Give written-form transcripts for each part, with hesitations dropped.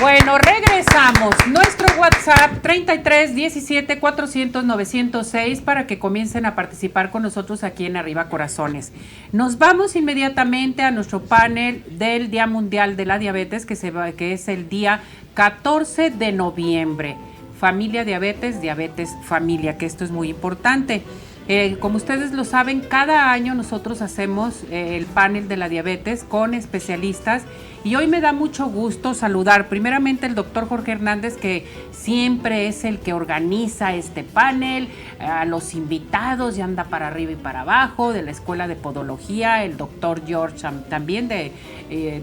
Bueno, regresamos. Nuestro WhatsApp 33 17 400 906 para que comiencen a participar con nosotros aquí en Arriba Corazones. Nos vamos inmediatamente a nuestro panel del Día Mundial de la Diabetes, que es el día 14 de noviembre. Familia Diabetes, Diabetes Familia, que esto es muy importante. Como ustedes lo saben, cada año nosotros hacemos el panel de la diabetes con especialistas y hoy me da mucho gusto saludar primeramente al doctor Jorge Hernández, que siempre es el que organiza este panel, a los invitados y anda para arriba y para abajo, de la Escuela de Podología, el doctor George, también de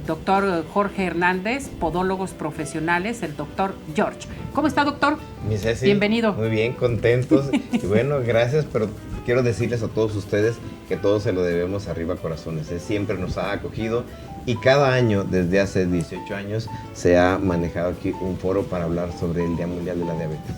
doctor Jorge Hernández, podólogos profesionales, el doctor George. ¿Cómo está, doctor? Mi Ceci, bienvenido. Muy bien, contentos. Y bueno, gracias, pero quiero decirles a todos ustedes que todo se lo debemos a Arriba Corazones. Siempre nos ha acogido y cada año, desde hace 18 años, se ha manejado aquí un foro para hablar sobre el Día Mundial de la Diabetes.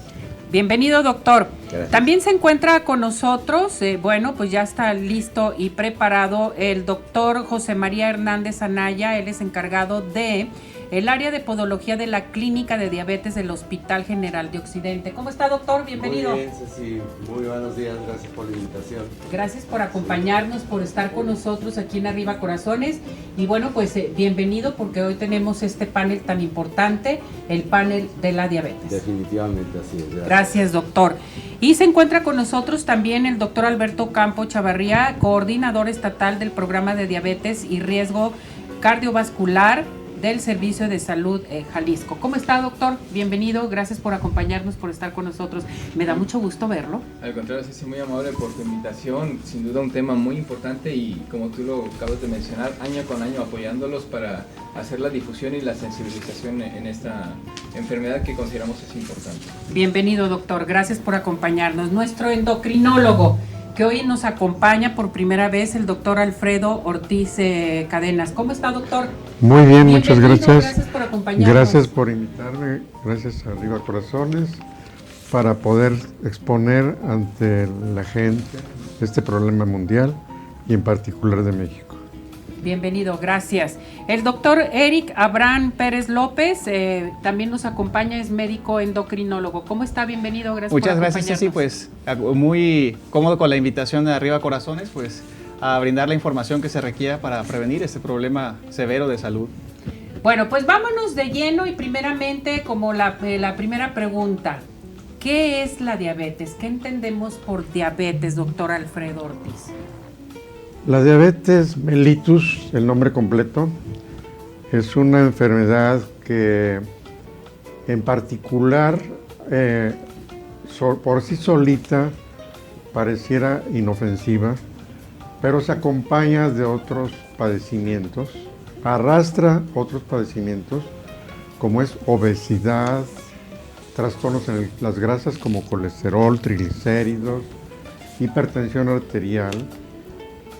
Bienvenido, doctor. Gracias. También se encuentra con nosotros, bueno, pues ya está listo y preparado el doctor José María Hernández Anaya. Él es encargado de el área de podología de la Clínica de Diabetes del Hospital General de Occidente. ¿Cómo está, doctor? Bienvenido. Muy bien, Ceci. Muy buenos días. Gracias por la invitación. Gracias por acompañarnos, por estar con nosotros aquí en Arriba Corazones. Y bueno, pues bienvenido, porque hoy tenemos este panel tan importante, el panel de la diabetes. Definitivamente así es. Gracias. Gracias, doctor. Y se encuentra con nosotros también el doctor Alberto Campo Chavarría, coordinador estatal del programa de diabetes y riesgo cardiovascular del Servicio de Salud Jalisco. ¿Cómo está, doctor? Bienvenido, gracias por acompañarnos, por estar con nosotros. Me da mucho gusto verlo. Al contrario, sí, muy amable por tu invitación. Sin duda un tema muy importante y, como tú lo acabas de mencionar, año con año apoyándolos para hacer la difusión y la sensibilización en esta enfermedad que consideramos es importante. Bienvenido, doctor, gracias por acompañarnos. Nuestro endocrinólogo, que hoy nos acompaña por primera vez, el doctor Alfredo Ortiz Cadenas. ¿Cómo está, doctor? Muy bien, muchas gracias. Gracias por acompañarnos. Gracias por invitarme, gracias a Arriba Corazones, para poder exponer ante la gente este problema mundial y en particular de México. Bienvenido, gracias. El doctor Eric Abraham Pérez López también nos acompaña, es médico endocrinólogo. ¿Cómo está? Bienvenido, gracias por acompañarnos. Muchas gracias, Ceci, pues muy cómodo con la invitación de Arriba Corazones, pues a brindar la información que se requiera para prevenir este problema severo de salud. Bueno, pues vámonos de lleno y primeramente como la primera pregunta, ¿qué es la diabetes? ¿Qué entendemos por diabetes, doctor Alfredo Ortiz? La diabetes mellitus, el nombre completo, es una enfermedad que en particular por sí solita pareciera inofensiva, pero se acompaña de otros padecimientos, arrastra otros padecimientos como es obesidad, trastornos en las grasas como colesterol, triglicéridos, hipertensión arterial.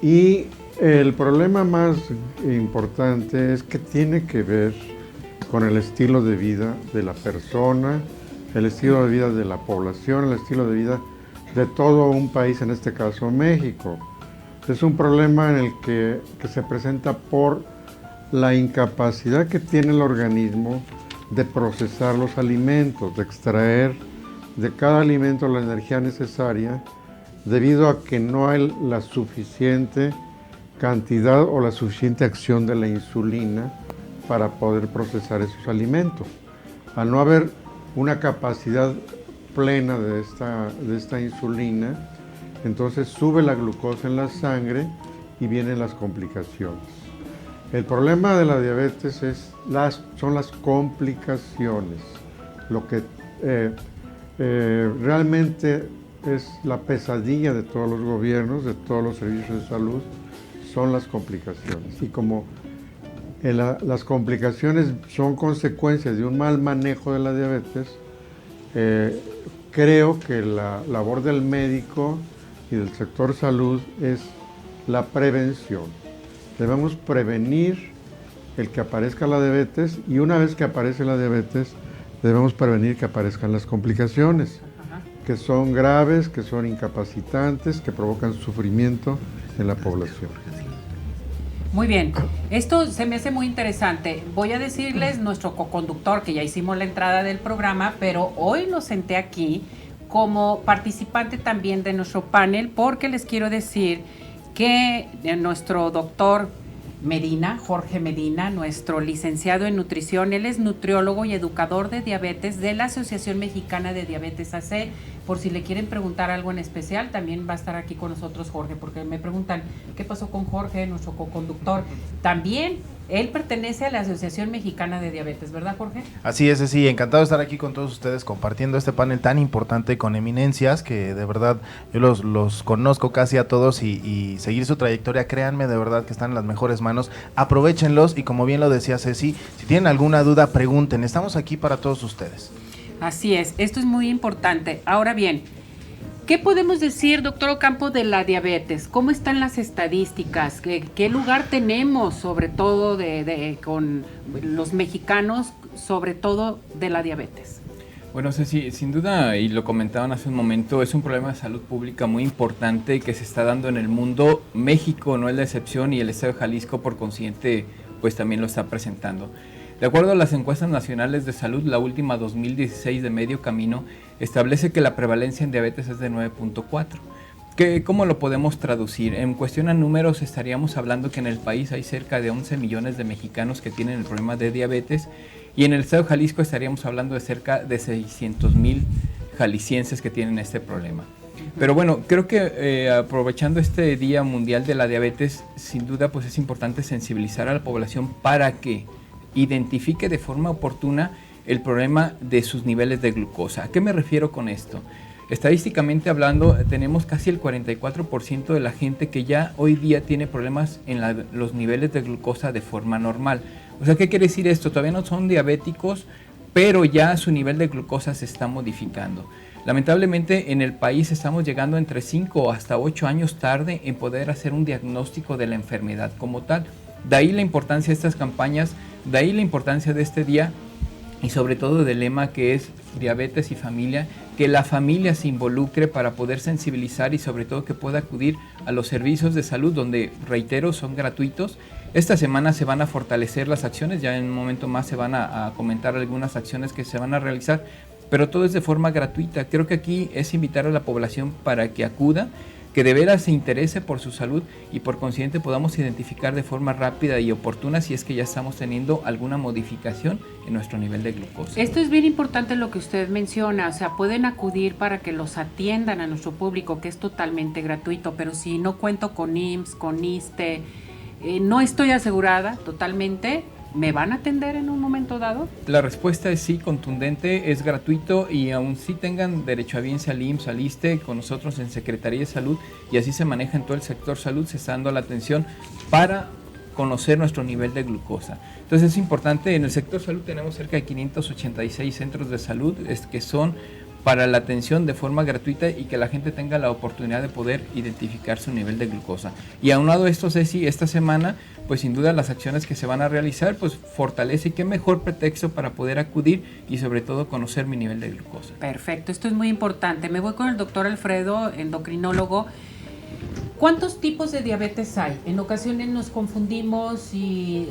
Y el problema más importante es que tiene que ver con el estilo de vida de la persona, el estilo de vida de la población, el estilo de vida de todo un país, en este caso México. Es un problema en el que se presenta por la incapacidad que tiene el organismo de procesar los alimentos, de extraer de cada alimento la energía necesaria, debido a que no hay la suficiente cantidad o la suficiente acción de la insulina para poder procesar esos alimentos. Al no haber una capacidad plena de esta insulina, entonces sube la glucosa en la sangre y vienen las complicaciones. El problema de la diabetes son las complicaciones, lo que realmente es la pesadilla de todos los gobiernos, de todos los servicios de salud, son las complicaciones. Y como las complicaciones son consecuencias de un mal manejo de la diabetes, creo que la labor del médico y del sector salud es la prevención. Debemos prevenir el que aparezca la diabetes y una vez que aparece la diabetes, debemos prevenir que aparezcan las complicaciones, que son graves, que son incapacitantes, que provocan sufrimiento en la población. Muy bien, esto se me hace muy interesante. Voy a decirles nuestro coconductor, que ya hicimos la entrada del programa, pero hoy lo senté aquí como participante también de nuestro panel, porque les quiero decir que nuestro doctor Medina, Jorge Medina, nuestro licenciado en nutrición, él es nutriólogo y educador de diabetes de la Asociación Mexicana de Diabetes AC. Por si le quieren preguntar algo en especial, también va a estar aquí con nosotros Jorge, porque me preguntan qué pasó con Jorge, nuestro coconductor. También él pertenece a la Asociación Mexicana de Diabetes, ¿verdad, Jorge? Así es, sí, encantado de estar aquí con todos ustedes compartiendo este panel tan importante con eminencias que de verdad yo los conozco casi a todos y seguir su trayectoria, créanme, de verdad que están en las mejores manos, aprovechenlos y como bien lo decía Ceci, si tienen alguna duda pregunten, estamos aquí para todos ustedes. Así es, esto es muy importante. Ahora bien, ¿qué podemos decir, doctor Ocampo, de la diabetes? ¿Cómo están las estadísticas? ¿Qué lugar tenemos, sobre todo con los mexicanos, sobre todo de la diabetes? Bueno, Ceci, sin duda, y lo comentaban hace un momento, es un problema de salud pública muy importante que se está dando en el mundo. México no es la excepción y el estado de Jalisco, por consiguiente, pues también lo está presentando. De acuerdo a las encuestas nacionales de salud, la última 2016 de Medio Camino establece que la prevalencia en diabetes es de 9.4. ¿Cómo lo podemos traducir? En cuestión a números estaríamos hablando que en el país hay cerca de 11 millones de mexicanos que tienen el problema de diabetes y en el estado de Jalisco estaríamos hablando de cerca de 600,000 jaliscienses que tienen este problema. Pero bueno, creo que aprovechando este Día Mundial de la Diabetes, sin duda pues es importante sensibilizar a la población para que identifique de forma oportuna el problema de sus niveles de glucosa. ¿A qué me refiero con esto? Estadísticamente hablando, tenemos casi el 44% de la gente que ya hoy día tiene problemas en los niveles de glucosa de forma normal. O sea, ¿qué quiere decir esto? Todavía no son diabéticos, pero ya su nivel de glucosa se está modificando. Lamentablemente en el país estamos llegando entre 5 hasta 8 años tarde en poder hacer un diagnóstico de la enfermedad como tal. De ahí la importancia de estas campañas, de ahí la importancia de este día y sobre todo del lema que es diabetes y familia, que la familia se involucre para poder sensibilizar y sobre todo que pueda acudir a los servicios de salud donde, reitero, son gratuitos. Esta semana se van a fortalecer las acciones, ya en un momento más se van a comentar algunas acciones que se van a realizar, pero todo es de forma gratuita. Creo que aquí es invitar a la población para que acuda, que de veras se interese por su salud y por consiguiente podamos identificar de forma rápida y oportuna si es que ya estamos teniendo alguna modificación en nuestro nivel de glucosa. Esto es bien importante lo que usted menciona, o sea, pueden acudir para que los atiendan a nuestro público, que es totalmente gratuito, pero si no cuento con IMSS, con ISSSTE, no estoy asegurada totalmente, ¿me van a atender en un momento dado? La respuesta es sí, contundente, es gratuito y aun si tengan derecho a bienes al IMSS, al ISSSTE, con nosotros en Secretaría de Salud y así se maneja en todo el sector salud, se está dando la atención para conocer nuestro nivel de glucosa. Entonces es importante, en el sector salud tenemos cerca de 586 centros de salud que son para la atención de forma gratuita y que la gente tenga la oportunidad de poder identificar su nivel de glucosa. Y aunado a esto, Ceci, esta semana, pues sin duda las acciones que se van a realizar, pues fortalece y qué mejor pretexto para poder acudir y sobre todo conocer mi nivel de glucosa. Perfecto, esto es muy importante. Me voy con el doctor Alfredo, endocrinólogo. ¿Cuántos tipos de diabetes hay? En ocasiones nos confundimos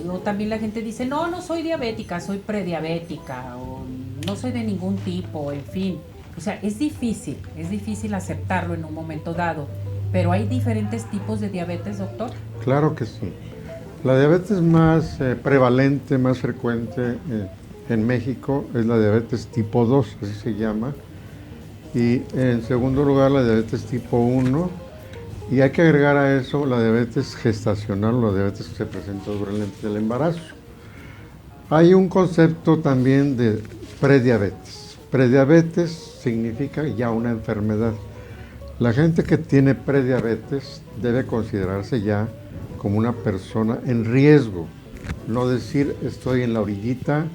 o también la gente dice, no soy diabética, soy prediabética, o no soy de ningún tipo, en fin. O sea, es difícil aceptarlo en un momento dado, pero ¿hay diferentes tipos de diabetes, doctor? Claro que sí. La diabetes más prevalente, más frecuente en México es la diabetes tipo 2, así se llama. Y en segundo lugar la diabetes tipo 1. Y hay que agregar a eso la diabetes gestacional, la diabetes que se presenta durante el embarazo. Hay un concepto también de prediabetes. Prediabetes significa ya una enfermedad. La gente que tiene prediabetes debe considerarse ya como una persona en riesgo. No decir estoy en la orillita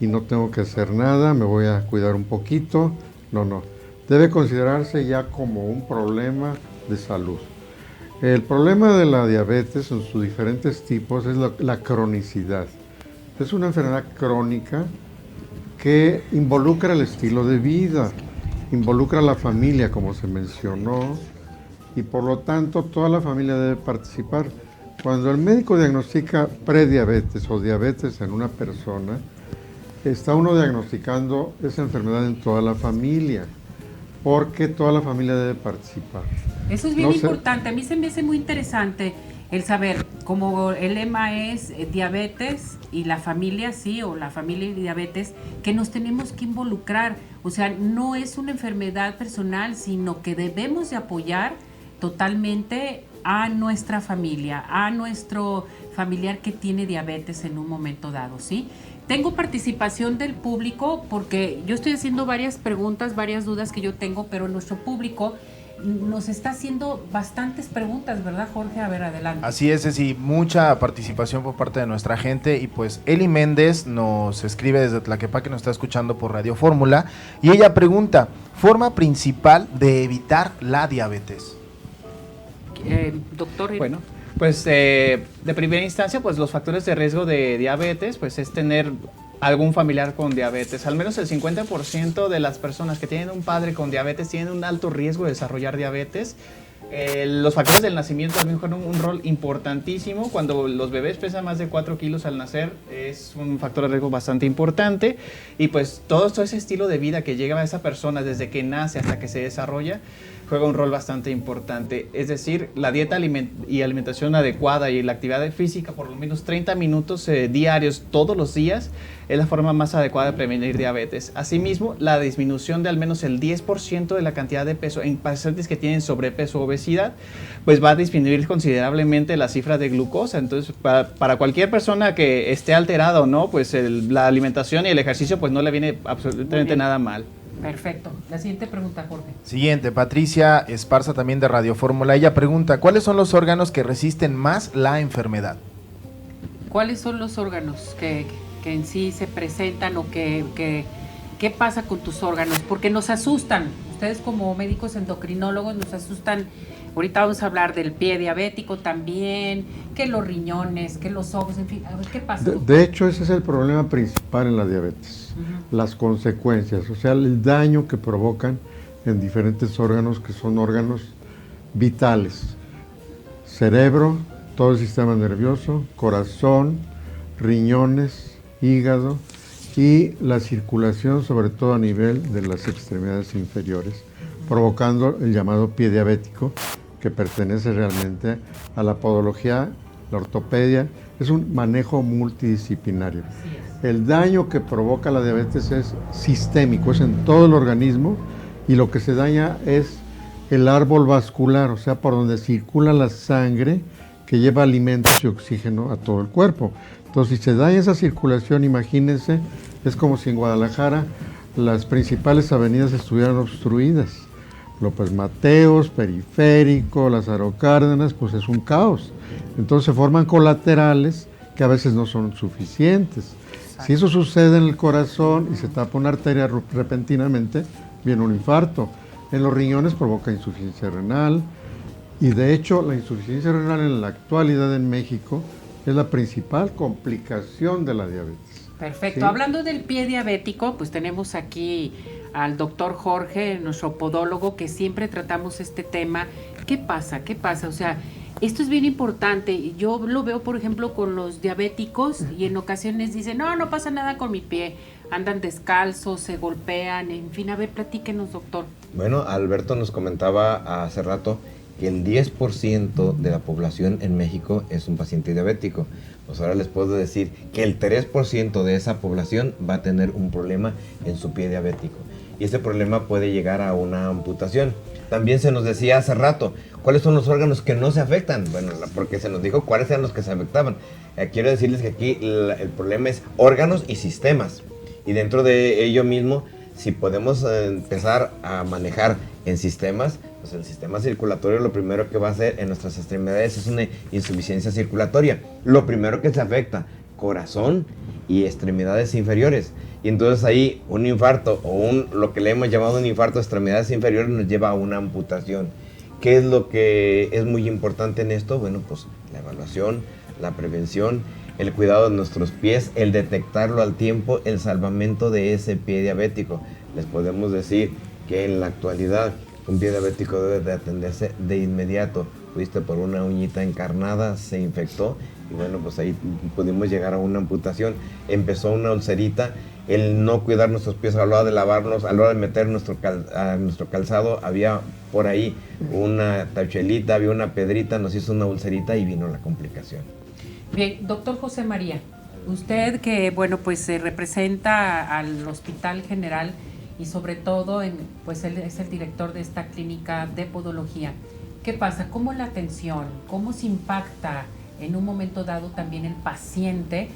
y no tengo que hacer nada, me voy a cuidar un poquito. No. Debe considerarse ya como un problema de salud. El problema de la diabetes en sus diferentes tipos es la cronicidad. Es una enfermedad crónica que involucra el estilo de vida, involucra a la familia, como se mencionó, y por lo tanto toda la familia debe participar. Cuando el médico diagnostica prediabetes o diabetes en una persona, está uno diagnosticando esa enfermedad en toda la familia, porque toda la familia debe participar. Eso es bien importante. A mí se me hace muy interesante el saber, como el lema es diabetes y la familia, sí, o la familia y diabetes, que nos tenemos que involucrar. O sea, no es una enfermedad personal, sino que debemos de apoyar totalmente a nuestra familia, a nuestro familiar que tiene diabetes en un momento dado, ¿sí? Tengo participación del público porque yo estoy haciendo varias preguntas, varias dudas que yo tengo, pero nuestro público nos está haciendo bastantes preguntas, ¿verdad, Jorge? A ver, adelante. Así es, Ceci, mucha participación por parte de nuestra gente y pues Eli Méndez nos escribe desde Tlaquepaque, nos está escuchando por Radio Fórmula y ella pregunta, ¿forma principal de evitar la diabetes? Doctor. Bueno, pues de primera instancia, pues los factores de riesgo de diabetes, pues es tener algún familiar con diabetes. Al menos el 50% de las personas que tienen un padre con diabetes tienen un alto riesgo de desarrollar diabetes. Los factores del nacimiento también juegan un rol importantísimo. Cuando los bebés pesan más de 4 kilos al nacer, es un factor de riesgo bastante importante. Y pues todo ese estilo de vida que llega a esa persona desde que nace hasta que se desarrolla, juega un rol bastante importante. Es decir, la dieta y alimentación adecuada y la actividad física por lo menos 30 minutos diarios todos los días es la forma más adecuada de prevenir diabetes. Asimismo, la disminución de al menos el 10% de la cantidad de peso en pacientes que tienen sobrepeso o obesidad, pues va a disminuir considerablemente la cifra de glucosa. Entonces, para cualquier persona que esté alterada o no, pues la alimentación y el ejercicio pues no le viene absolutamente nada mal. Perfecto. La siguiente pregunta, Jorge. Siguiente, Patricia Esparza también de Radio Fórmula. Ella pregunta, ¿cuáles son los órganos que resisten más la enfermedad? ¿Cuáles son los órganos que en sí se presentan o qué pasa con tus órganos? Porque nos asustan. Ustedes como médicos endocrinólogos nos asustan. Ahorita vamos a hablar del pie diabético también, que los riñones, que los ojos, en fin. A ver, ¿qué pasa? De hecho, ese es el problema principal en la diabetes. Las consecuencias, o sea, el daño que provocan en diferentes órganos que son órganos vitales. Cerebro, todo el sistema nervioso, corazón, riñones, hígado y la circulación, sobre todo a nivel de las extremidades inferiores, provocando el llamado pie diabético, que pertenece realmente a la podología, la ortopedia. Es un manejo multidisciplinario. El daño que provoca la diabetes es sistémico, es en todo el organismo, y lo que se daña es el árbol vascular, o sea, por donde circula la sangre que lleva alimentos y oxígeno a todo el cuerpo. Entonces, si se daña esa circulación, imagínense, es como si en Guadalajara las principales avenidas estuvieran obstruidas. López Mateos, Periférico, Lázaro Cárdenas, pues es un caos. Entonces se forman colaterales que a veces no son suficientes. Si eso sucede en el corazón y se tapa una arteria repentinamente, viene un infarto. En los riñones provoca insuficiencia renal y de hecho la insuficiencia renal en la actualidad en México es la principal complicación de la diabetes. Perfecto. ¿Sí? Hablando del pie diabético, pues tenemos aquí al doctor Jorge, nuestro podólogo, que siempre tratamos este tema. ¿Qué pasa? ¿Qué pasa? O sea, esto es bien importante. Yo lo veo, por ejemplo, con los diabéticos y en ocasiones dicen, no pasa nada con mi pie. Andan descalzos, se golpean, en fin. A ver, platíquenos, doctor. Bueno, Alberto nos comentaba hace rato que el 10% de la población en México es un paciente diabético. Pues ahora les puedo decir que el 3% de esa población va a tener un problema en su pie diabético. Y ese problema puede llegar a una amputación. También se nos decía hace rato, ¿cuáles son los órganos que no se afectan? Bueno, porque se nos dijo cuáles eran los que se afectaban. Quiero decirles que aquí el problema es órganos y sistemas. Y dentro de ello mismo, si podemos empezar a manejar en sistemas, pues el sistema circulatorio lo primero que va a hacer en nuestras extremidades es una insuficiencia circulatoria. Lo primero que se afecta, corazón y extremidades inferiores. Y entonces ahí un infarto o lo que le hemos llamado un infarto de extremidades inferiores nos lleva a una amputación. ¿Qué es lo que es muy importante en esto? Bueno, pues la evaluación, la prevención, el cuidado de nuestros pies, el detectarlo al tiempo, el salvamento de ese pie diabético. Les podemos decir que en la actualidad un pie diabético debe de atenderse de inmediato. Fuiste por una uñita encarnada, se infectó y bueno, pues ahí pudimos llegar a una amputación. Empezó una ulcerita, el no cuidar nuestros pies a la hora de lavarnos, a la hora de meter nuestro calzado, había por ahí una tachuelita, había una pedrita, nos hizo una ulcerita y vino la complicación. Bien, doctor José María, usted que, bueno, pues se representa al Hospital General y sobre todo, pues él es el director de esta clínica de podología. ¿Qué pasa? ¿Cómo la atención? ¿Cómo se impacta en un momento dado también el paciente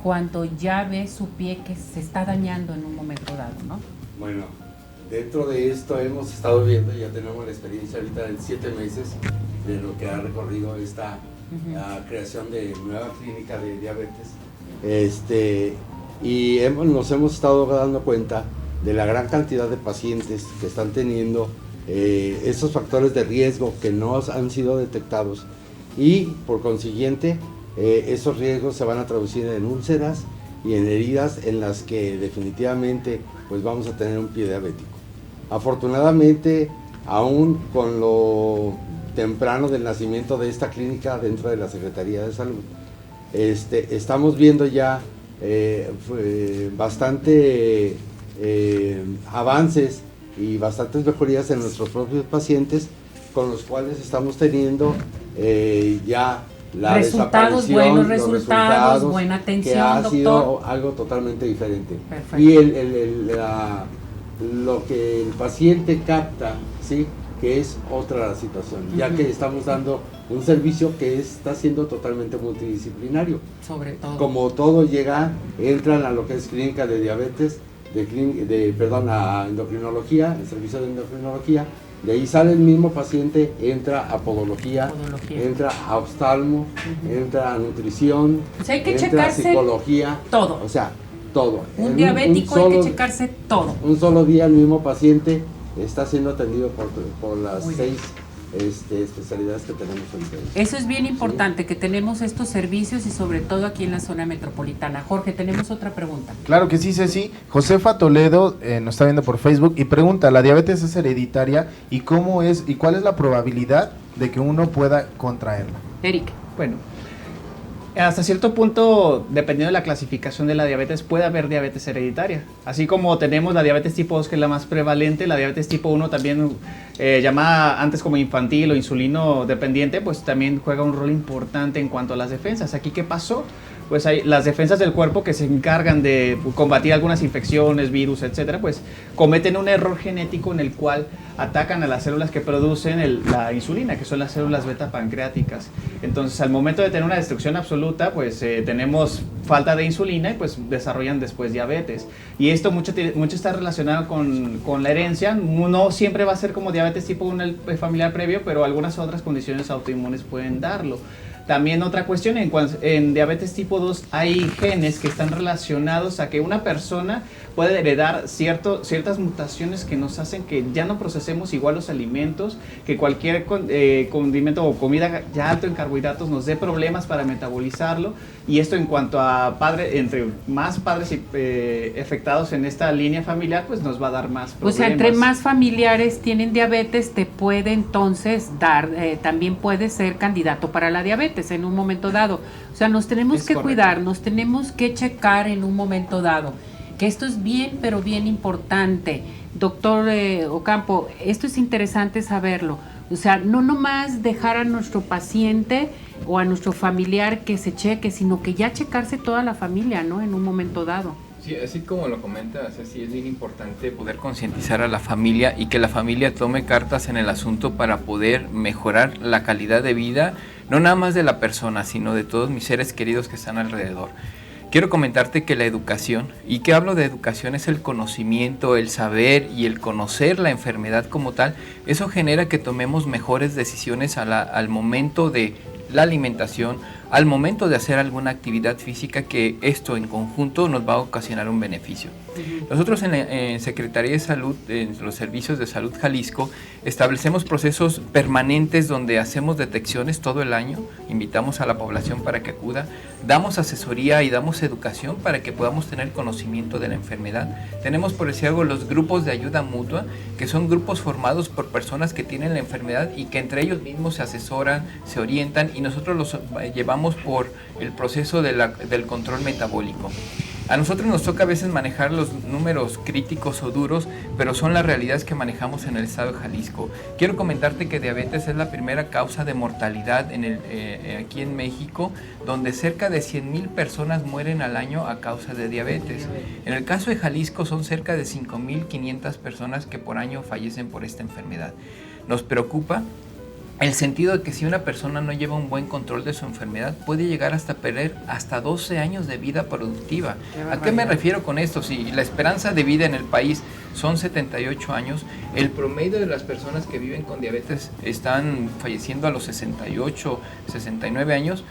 cuando ya ve su pie que se está dañando en un momento dado, ¿no? Bueno, dentro de esto hemos estado viendo, ya tenemos la experiencia ahorita en 7 meses de lo que ha recorrido esta creación de nueva clínica de diabetes. Y nos hemos estado dando cuenta de la gran cantidad de pacientes que están teniendo esos factores de riesgo que no han sido detectados y por consiguiente esos riesgos se van a traducir en úlceras y en heridas en las que definitivamente pues vamos a tener un pie diabético. Afortunadamente, aún con lo temprano del nacimiento de esta clínica dentro de la Secretaría de Salud, estamos viendo ya bastante avances y bastantes mejorías en nuestros propios pacientes, con los cuales estamos teniendo ya la resultados, desaparición, buenos resultados, buena atención, que ha doctor. sido algo totalmente diferente. Perfecto. Y lo que el paciente capta, ¿sí?, que es otra situación, ya que estamos dando un servicio que está siendo totalmente multidisciplinario. Sobre todo. Como todo entran a lo que es clínica de diabetes, a endocrinología, el servicio de endocrinología, de ahí sale el mismo paciente, entra a podología. Entra a oftalmo, entra a nutrición, O sea, hay que entra a checarse psicología, todo. o sea, todo. Un diabético hay que checarse todo. Un solo día el mismo paciente está siendo atendido por las Muy bien. 6 especialidades que tenemos ahorita. Eso es bien importante, que tenemos estos servicios y sobre todo aquí en la zona metropolitana. Jorge, tenemos otra pregunta. Claro que sí, Ceci. Josefa Toledo nos está viendo por Facebook y pregunta, ¿la diabetes es hereditaria y cuál es la probabilidad de que uno pueda contraerla? Eric. Bueno, hasta cierto punto, dependiendo de la clasificación de la diabetes, puede haber diabetes hereditaria. Así como tenemos la diabetes tipo 2, que es la más prevalente, la diabetes tipo 1 también llamada antes como infantil o insulino dependiente, pues también juega un rol importante en cuanto a las defensas. ¿Aquí qué pasó? Pues hay las defensas del cuerpo que se encargan de combatir algunas infecciones, virus, etcétera, pues cometen un error genético en el cual atacan a las células que producen la insulina, que son las células beta pancreáticas. Entonces, al momento de tener una destrucción absoluta, pues tenemos falta de insulina y pues desarrollan después diabetes. Y esto mucho está relacionado con la herencia. No siempre va a ser como diabetes tipo 1 familiar previo, pero algunas otras condiciones autoinmunes pueden darlo. También otra cuestión, en diabetes tipo 2 hay genes que están relacionados a que una persona puede heredar ciertas mutaciones que nos hacen que ya no procesemos igual los alimentos, que cualquier condimento o comida ya alto en carbohidratos nos dé problemas para metabolizarlo. Y esto en cuanto a entre más padres afectados en esta línea familiar, pues nos va a dar más problemas. O sea, entre más familiares tienen diabetes, te puede entonces dar, también puede ser candidato para la diabetes en un momento dado. O sea, nos tenemos que cuidar, nos tenemos que checar en un momento dado. Que esto es bien, pero bien importante. Doctor Ocampo, esto es interesante saberlo. O sea, no nomás dejar a nuestro paciente o a nuestro familiar que se cheque, sino que ya checarse toda la familia, ¿no? En un momento dado. Sí, así como lo comentas, sí es bien importante poder concientizar a la familia y que la familia tome cartas en el asunto para poder mejorar la calidad de vida, no nada más de la persona, sino de todos mis seres queridos que están alrededor. Quiero comentarte que la educación, y que hablo de educación, es el conocimiento, el saber y el conocer la enfermedad como tal. Eso genera que tomemos mejores decisiones al momento de la alimentación al momento de hacer alguna actividad física, que esto en conjunto nos va a ocasionar un beneficio. Nosotros en Secretaría de Salud, en los servicios de salud Jalisco, establecemos procesos permanentes donde hacemos detecciones todo el año, invitamos a la población para que acuda, damos asesoría y damos educación para que podamos tener conocimiento de la enfermedad. Tenemos, por decir algo, los grupos de ayuda mutua, que son grupos formados por personas que tienen la enfermedad y que entre ellos mismos se asesoran, se orientan, y nosotros los llevamos por el proceso del control metabólico. A nosotros nos toca a veces manejar los números críticos o duros, pero son las realidades que manejamos en el estado de Jalisco. Quiero comentarte que diabetes es la primera causa de mortalidad aquí en México, donde cerca de 100,000 personas mueren al año a causa de diabetes. En el caso de Jalisco son cerca de 5,500 personas que por año fallecen por esta enfermedad. Nos preocupa el sentido de que si una persona no lleva un buen control de su enfermedad, puede llegar hasta perder hasta 12 años de vida productiva. ¿A qué me refiero con esto? Si la esperanza de vida en el país son 78 años, el promedio de las personas que viven con diabetes están falleciendo a los 68, 69 años.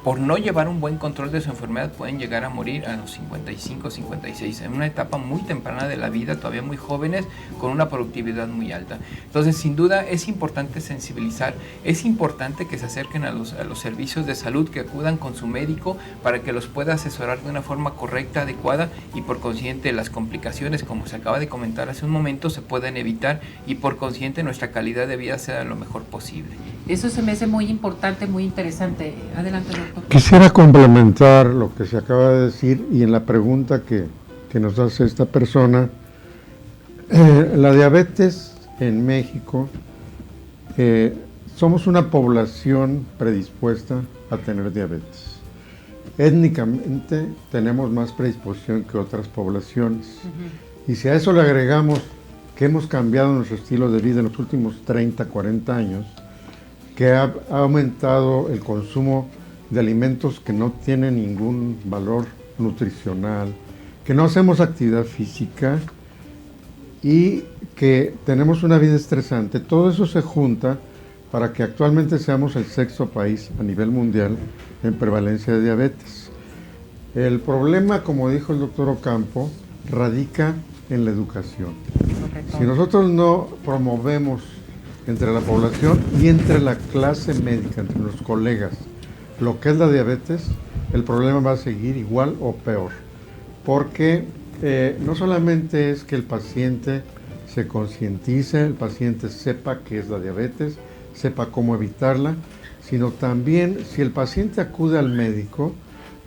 Por no llevar un buen control de su enfermedad pueden llegar a morir a los 55, 56, en una etapa muy temprana de la vida, todavía muy jóvenes, con una productividad muy alta. Entonces, sin duda, es importante sensibilizar, es importante que se acerquen a los servicios de salud, que acudan con su médico para que los pueda asesorar de una forma correcta, adecuada, y por consiguiente las complicaciones, como se acaba de comentar hace un momento, se pueden evitar, y por consiguiente nuestra calidad de vida sea lo mejor posible. Eso se me hace muy importante, muy interesante. Adelante, doctor. Quisiera complementar lo que se acaba de decir y en la pregunta que nos hace esta persona. La diabetes en México, somos una población predispuesta a tener diabetes. Étnicamente tenemos más predisposición que otras poblaciones. Y si a eso le agregamos que hemos cambiado nuestro estilo de vida en los últimos 30, 40 años, que ha aumentado el consumo de alimentos que no tienen ningún valor nutricional, que no hacemos actividad física y que tenemos una vida estresante, todo eso se junta para que actualmente seamos el sexto país a nivel mundial en prevalencia de diabetes. El problema, como dijo el doctor Ocampo, radica en la educación. Si nosotros no promovemos entre la población y entre la clase médica, entre los colegas, lo que es la diabetes, el problema va a seguir igual o peor, porque no solamente es que el paciente se concientice, el paciente sepa qué es la diabetes, sepa cómo evitarla, sino también si el paciente acude al médico,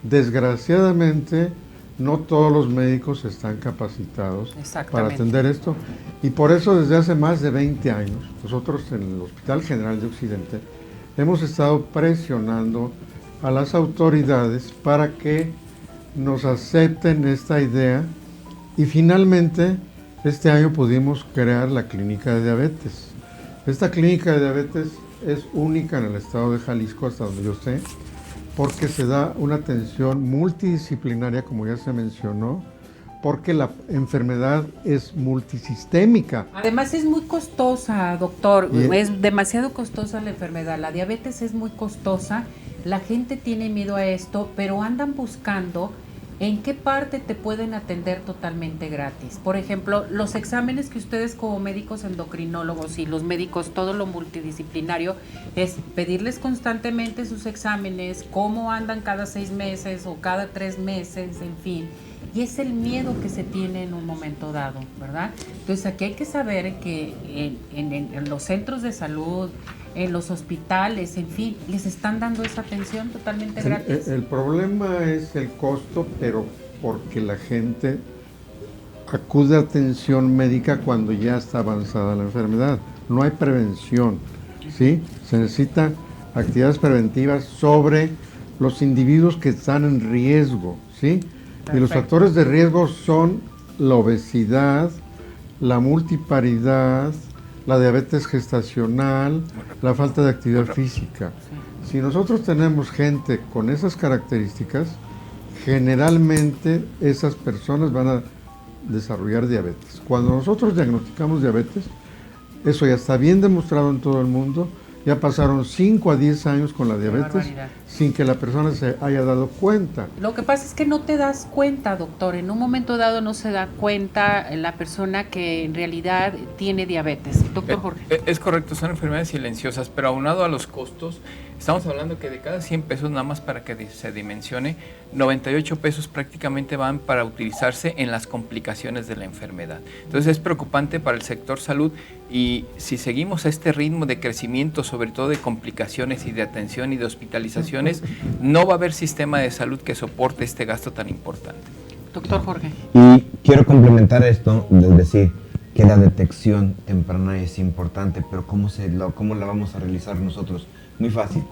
desgraciadamente no todos los médicos están capacitados para atender esto, y por eso desde hace más de 20 años, nosotros en el Hospital General de Occidente hemos estado presionando a las autoridades para que nos acepten esta idea, y finalmente este año pudimos crear la clínica de diabetes. Esta clínica de diabetes es única en el estado de Jalisco, hasta donde yo sé, porque se da una atención multidisciplinaria, como ya se mencionó, porque la enfermedad es multisistémica. Además es muy costosa, doctor, es demasiado costosa la enfermedad, la diabetes es muy costosa, la gente tiene miedo a esto, pero andan buscando en qué parte te pueden atender totalmente gratis. Por ejemplo, los exámenes que ustedes como médicos endocrinólogos y los médicos, todo lo multidisciplinario, es pedirles constantemente sus exámenes, cómo andan cada 6 meses o cada 3 meses, en fin. Y es el miedo que se tiene en un momento dado, ¿verdad? Entonces aquí hay que saber que en los centros de salud, en los hospitales, en fin, les están dando esa atención totalmente gratis. El problema es el costo, pero porque la gente acude a atención médica cuando ya está avanzada la enfermedad. No hay prevención, ¿sí? Se necesitan actividades preventivas sobre los individuos que están en riesgo, ¿sí? Perfecto. Y los factores de riesgo son la obesidad, la multiparidad, la diabetes gestacional, la falta de actividad física. Si nosotros tenemos gente con esas características, generalmente esas personas van a desarrollar diabetes. Cuando nosotros diagnosticamos diabetes, eso ya está bien demostrado en todo el mundo, ya pasaron 5 a 10 años con la diabetes sin que la persona se haya dado cuenta. Lo que pasa es que no te das cuenta, doctor. En un momento dado no se da cuenta la persona que en realidad tiene diabetes. Doctor Jorge. Es correcto, son enfermedades silenciosas, pero aunado a los costos, estamos hablando que de cada 100 pesos, nada más para que se dimensione, 98 pesos prácticamente van para utilizarse en las complicaciones de la enfermedad. Entonces es preocupante para el sector salud, y si seguimos este ritmo de crecimiento, sobre todo de complicaciones y de atención y de hospitalizaciones, no va a haber sistema de salud que soporte este gasto tan importante. Doctor Jorge. Y quiero complementar esto, es decir, que la detección temprana es importante, pero ¿cómo la vamos a realizar nosotros? Muy fácil.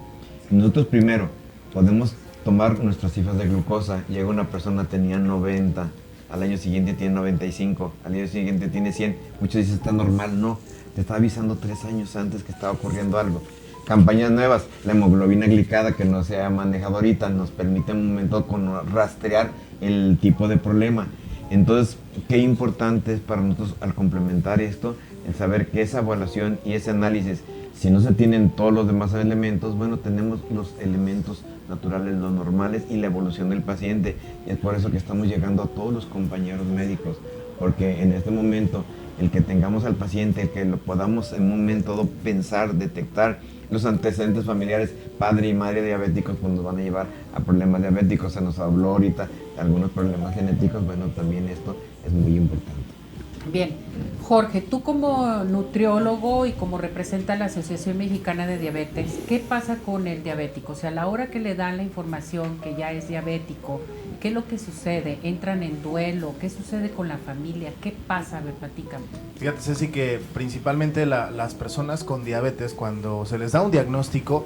Nosotros primero podemos tomar nuestras cifras de glucosa. Llega una persona, tenía 90, al año siguiente tiene 95, al año siguiente tiene 100. Muchos dicen, está normal. No, te está avisando 3 años antes que estaba ocurriendo algo. Campañas nuevas, la hemoglobina glicada que no se ha manejado ahorita, nos permite en un momento rastrear el tipo de problema. Entonces, qué importante es para nosotros al complementar esto, el saber que esa evaluación y ese análisis, si no se tienen todos los demás elementos, bueno, tenemos los elementos naturales, los normales y la evolución del paciente. Y es por eso que estamos llegando a todos los compañeros médicos, porque en este momento el que tengamos al paciente, el que lo podamos en un momento dado pensar, detectar los antecedentes familiares, padre y madre diabéticos, pues nos van a llevar a problemas diabéticos. Se nos habló ahorita de algunos problemas genéticos, bueno, también esto es muy importante. Bien, Jorge, tú como nutriólogo y como representa la Asociación Mexicana de Diabetes, ¿qué pasa con el diabético? O sea, a la hora que le dan la información que ya es diabético, ¿qué es lo que sucede? ¿Entran en duelo? ¿Qué sucede con la familia? ¿Qué pasa? A ver, platícame. Fíjate, Ceci, que principalmente las personas con diabetes, cuando se les da un diagnóstico,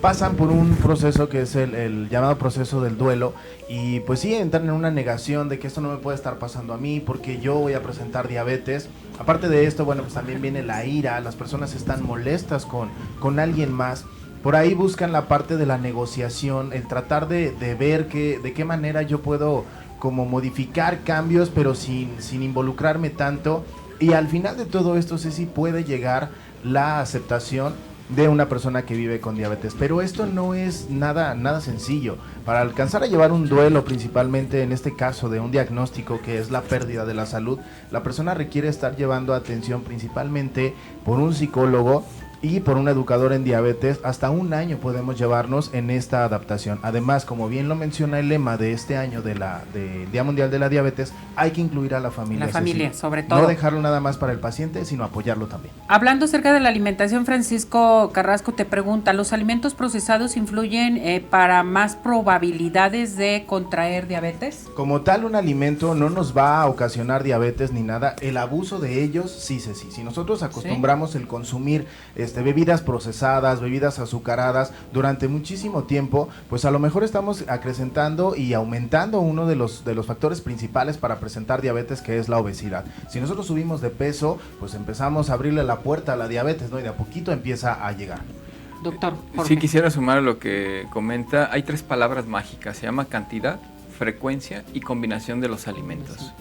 pasan por un proceso que es el llamado proceso del duelo, y pues sí, entran en una negación de que esto no me puede estar pasando a mí porque yo voy a presentar diabetes. Aparte de esto, bueno, pues también viene la ira, las personas están molestas con alguien más. Por ahí buscan la parte de la negociación, el tratar de ver de qué manera yo puedo como modificar cambios, pero sin involucrarme tanto. Y al final de todo esto, Ceci, puede llegar la aceptación de una persona que vive con diabetes, pero esto no es nada sencillo. Para alcanzar a llevar un duelo, principalmente en este caso de un diagnóstico que es la pérdida de la salud, la persona requiere estar llevando atención principalmente por un psicólogo y por un educador en diabetes. Hasta 1 año podemos llevarnos en esta adaptación. Además, como bien lo menciona el lema de este año del Día Mundial de la Diabetes, hay que incluir a la familia. La familia, sobre todo. No dejarlo nada más para el paciente, sino apoyarlo también. Hablando acerca de la alimentación, Francisco Carrasco te pregunta, ¿los alimentos procesados influyen para más probabilidades de contraer diabetes? Como tal, un alimento no nos va a ocasionar diabetes ni nada. El abuso de ellos, sí. Si nosotros acostumbramos el consumir bebidas procesadas, bebidas azucaradas durante muchísimo tiempo, pues a lo mejor estamos acrecentando y aumentando uno de los factores principales para presentar diabetes, que es la obesidad. Si nosotros subimos de peso, pues empezamos a abrirle la puerta a la diabetes, ¿no? Y de a poquito empieza a llegar. Doctor Jorge. Sí, quisiera sumar a lo que comenta. Hay 3 palabras mágicas, se llama cantidad, frecuencia y combinación de los alimentos.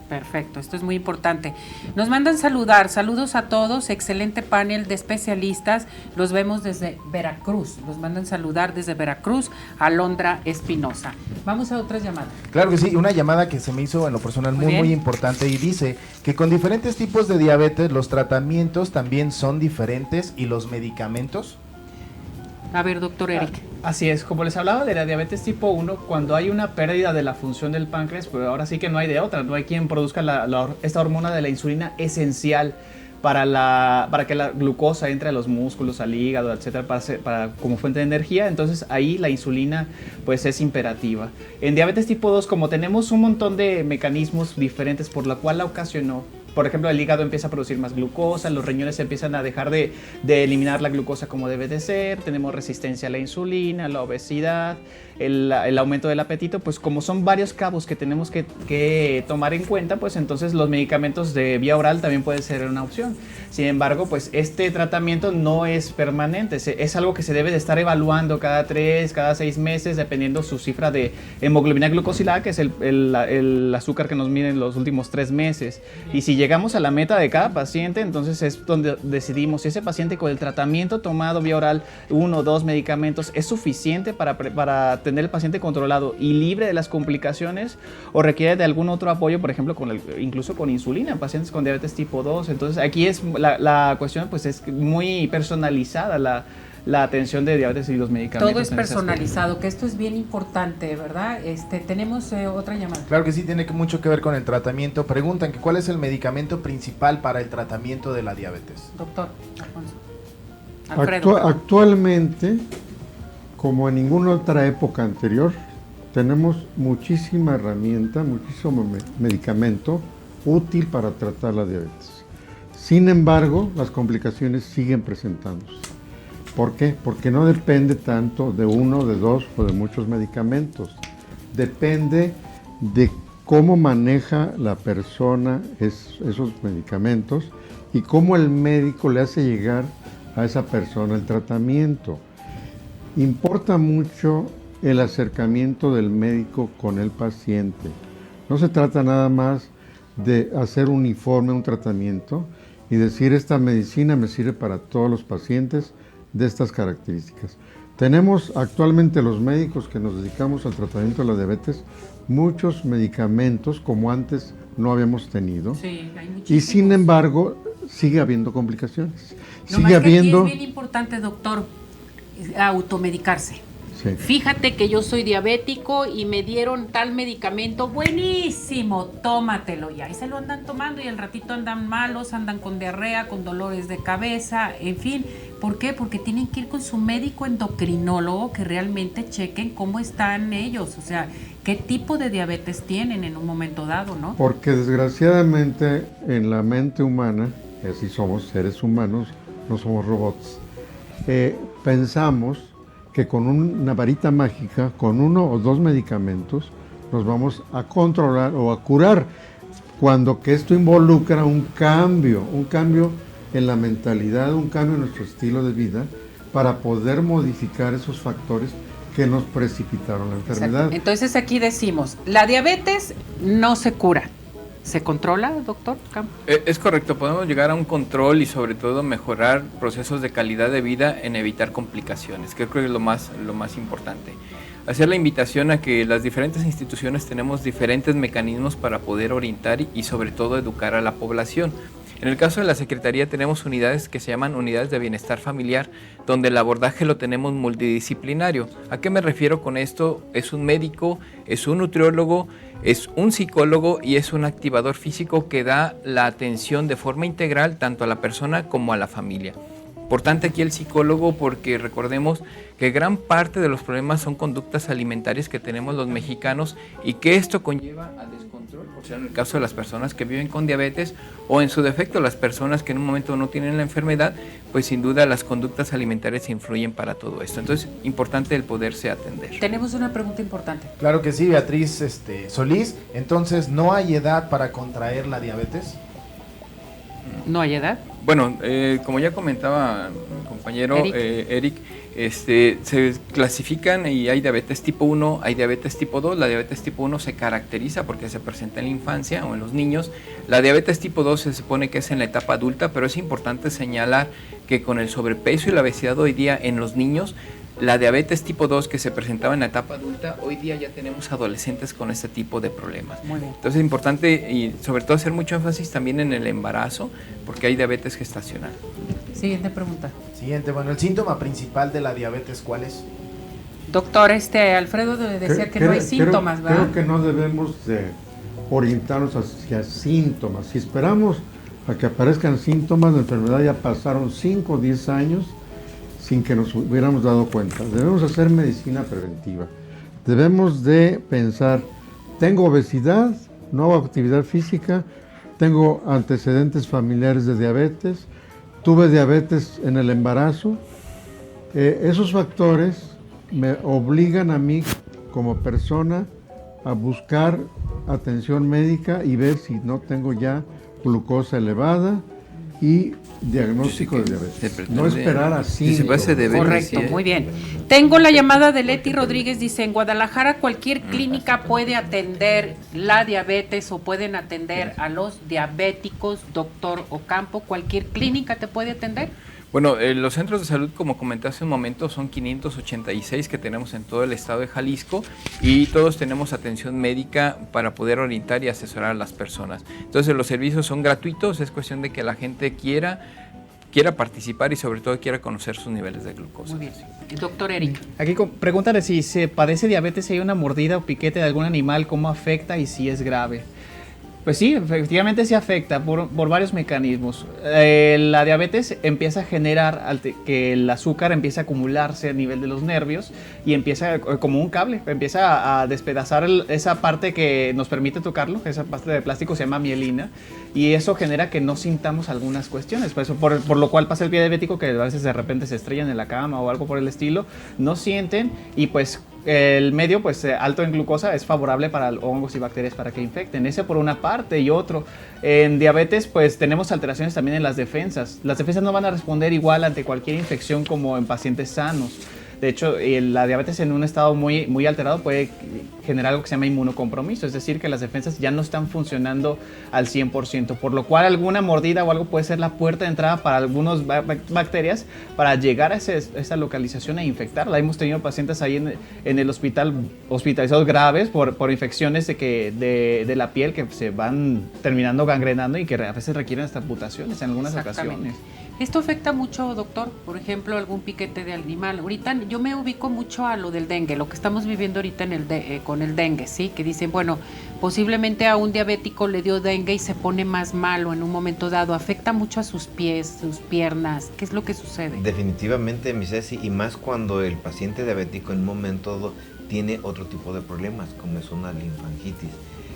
Perfecto, esto es muy importante. Nos mandan saludar, saludos a todos, excelente panel de especialistas, los vemos desde Veracruz, los mandan saludar desde Veracruz, Alondra Espinosa. Vamos a otras llamadas. Claro que sí, una llamada que se me hizo en lo personal muy importante, y dice que con diferentes tipos de diabetes los tratamientos también son diferentes y los medicamentos. A ver, doctor Eric. Así es, como les hablaba de la diabetes tipo 1, cuando hay una pérdida de la función del páncreas, pues ahora sí que no hay de otra, no hay quien produzca esta hormona de la insulina esencial para que la glucosa entre a los músculos, al hígado, etcétera, para como fuente de energía. Entonces ahí la insulina pues es imperativa. En diabetes tipo 2, como tenemos un montón de mecanismos diferentes por la cual la ocasionó, por ejemplo, el hígado empieza a producir más glucosa, los riñones empiezan a dejar de eliminar la glucosa como debe de ser, tenemos resistencia a la insulina, la obesidad, el aumento del apetito, pues como son varios cabos que tenemos que tomar en cuenta, pues entonces los medicamentos de vía oral también pueden ser una opción. Sin embargo, pues este tratamiento no es permanente, es algo que se debe de estar evaluando cada 3, cada 6 meses, dependiendo su cifra de hemoglobina glucosilada, que es el azúcar que nos mide en los últimos 3 meses. Y si llega llegamos a la meta de cada paciente, entonces es donde decidimos si ese paciente con el tratamiento tomado vía oral, 1 o 2 medicamentos, es suficiente para tener el paciente controlado y libre de las complicaciones, o requiere de algún otro apoyo, por ejemplo, incluso con insulina en pacientes con diabetes tipo 2. Entonces aquí es la cuestión, pues es muy personalizada la atención de diabetes y los medicamentos. Todo es personalizado, que esto es bien importante, ¿verdad? Tenemos otra llamada. Claro que sí, tiene mucho que ver con el tratamiento. Preguntan que cuál es el medicamento principal para el tratamiento de la diabetes. Doctor Alfonso. Alfredo. Actualmente, como en ninguna otra época anterior, tenemos muchísima herramienta, muchísimo medicamento útil para tratar la diabetes. Sin embargo, las complicaciones siguen presentándose. ¿Por qué? Porque no depende tanto de uno, de dos o de muchos medicamentos. Depende de cómo maneja la persona esos medicamentos y cómo el médico le hace llegar a esa persona el tratamiento. Importa mucho el acercamiento del médico con el paciente. No se trata nada más de hacer uniforme un tratamiento y decir esta medicina me sirve para todos los pacientes de estas características. Tenemos actualmente los médicos que nos dedicamos al tratamiento de la diabetes muchos medicamentos como antes no habíamos tenido. Sí, hay muchísimos. Y sin embargo sigue habiendo complicaciones. No Sigue más que habiendo... aquí es bien importante, doctor, automedicarse. Sí. Fíjate que yo soy diabético y me dieron tal medicamento, buenísimo, tómatelo ya. Y se lo andan tomando y al ratito andan malos, andan con diarrea, con dolores de cabeza, en fin. ¿Por qué? Porque tienen que ir con su médico endocrinólogo que realmente chequen cómo están ellos, o sea, qué tipo de diabetes tienen en un momento dado, ¿no? Porque desgraciadamente en la mente humana, y así somos seres humanos, no somos robots, pensamos que con una varita mágica, con 1 o 2 medicamentos, nos vamos a controlar o a curar, cuando que esto involucra un cambio en la mentalidad, un cambio en nuestro estilo de vida, para poder modificar esos factores que nos precipitaron la enfermedad. Exacto. Entonces aquí decimos, la diabetes no se cura. ¿Se controla, doctor Campo? Es correcto, podemos llegar a un control y sobre todo mejorar procesos de calidad de vida en evitar complicaciones, que creo que es lo más importante. Hacer la invitación a que las diferentes instituciones tenemos diferentes mecanismos para poder orientar y sobre todo educar a la población. En el caso de la Secretaría tenemos unidades que se llaman unidades de bienestar familiar, donde el abordaje lo tenemos multidisciplinario. ¿A qué me refiero con esto? Es un médico, es un nutriólogo, es un psicólogo y es un activador físico que da la atención de forma integral tanto a la persona como a la familia. Importante aquí el psicólogo porque recordemos que gran parte de los problemas son conductas alimentarias que tenemos los mexicanos y que esto conlleva a descontrol, por sea en el caso de las personas que viven con diabetes o en su defecto las personas que en un momento no tienen la enfermedad, pues sin duda las conductas alimentarias influyen para todo esto. Entonces, importante el poderse atender. Tenemos una pregunta importante. Claro que sí, Beatriz Solís. Entonces, ¿no hay edad para contraer la diabetes? ¿No hay edad? Bueno, como ya comentaba mi compañero Eric, se clasifican y hay diabetes tipo 1, hay diabetes tipo 2. La diabetes tipo 1 se caracteriza porque se presenta en la infancia o en los niños. La diabetes tipo 2 se supone que es en la etapa adulta, pero es importante señalar que con el sobrepeso y la obesidad hoy día en los niños, la diabetes tipo 2 que se presentaba en la etapa adulta, hoy día ya tenemos adolescentes con este tipo de problemas. Muy bien. Entonces es importante y sobre todo hacer mucho énfasis también en el embarazo, porque hay diabetes gestacional. Siguiente pregunta. Siguiente, bueno, el síntoma principal de la diabetes, ¿cuál es? Doctor, Alfredo decía que no hay síntomas, ¿verdad? Creo que no debemos de orientarnos hacia síntomas. Si esperamos a que aparezcan síntomas, la enfermedad ya pasaron 5 o 10 años sin que nos hubiéramos dado cuenta. Debemos hacer medicina preventiva. Debemos de pensar, tengo obesidad, no hago actividad física, tengo antecedentes familiares de diabetes, tuve diabetes en el embarazo. Esos factores me obligan a mí como persona a buscar atención médica y ver si no tengo ya glucosa elevada y diagnóstico de diabetes. No esperar así. Correcto, muy bien. Tengo la llamada de Leti Rodríguez, dice, en Guadalajara cualquier clínica puede atender la diabetes o pueden atender a los diabéticos, doctor Ocampo, ¿cualquier clínica te puede atender? Bueno, los centros de salud, como comenté hace un momento, son 586 que tenemos en todo el estado de Jalisco y todos tenemos atención médica para poder orientar y asesorar a las personas. Entonces los servicios son gratuitos, es cuestión de que la gente quiera participar y sobre todo quiera conocer sus niveles de glucosa. Muy bien. Doctor Eric. Aquí pregúntale si se padece diabetes, si hay una mordida o piquete de algún animal, cómo afecta y si es grave. Pues sí, efectivamente sí afecta por varios mecanismos. La diabetes empieza a generar que el azúcar empieza a acumularse a nivel de los nervios y empieza como un cable, empieza a despedazar esa parte que nos permite tocarlo, esa parte de plástico se llama mielina, y eso genera que no sintamos algunas cuestiones, pues, por lo cual pasa el pie diabético, que a veces de repente se estrellan en la cama o algo por el estilo, no sienten y pues el medio pues alto en glucosa es favorable para hongos y bacterias para que infecten. Ese por una parte y otro. En diabetes pues tenemos alteraciones también en las defensas. Las defensas no van a responder igual ante cualquier infección como en pacientes sanos. De hecho, la diabetes en un estado muy, muy alterado puede generar algo que se llama inmunocompromiso, es decir, que las defensas ya no están funcionando al 100%, por lo cual alguna mordida o algo puede ser la puerta de entrada para algunas bacterias para llegar a esa localización e infectarla. Hemos tenido pacientes ahí en el hospital hospitalizados graves por infecciones de la piel que se van terminando gangrenando y que a veces requieren hasta amputaciones en algunas ocasiones. ¿Esto afecta mucho, doctor? Por ejemplo, algún piquete de animal. Ahorita yo me ubico mucho a lo del dengue, lo que estamos viviendo ahorita con el dengue, ¿sí? Que dicen, bueno, posiblemente a un diabético le dio dengue y se pone más malo en un momento dado. ¿Afecta mucho a sus pies, sus piernas? ¿Qué es lo que sucede? Definitivamente, mi Ceci, y más cuando el paciente diabético en un momento dado tiene otro tipo de problemas, como es una linfangitis.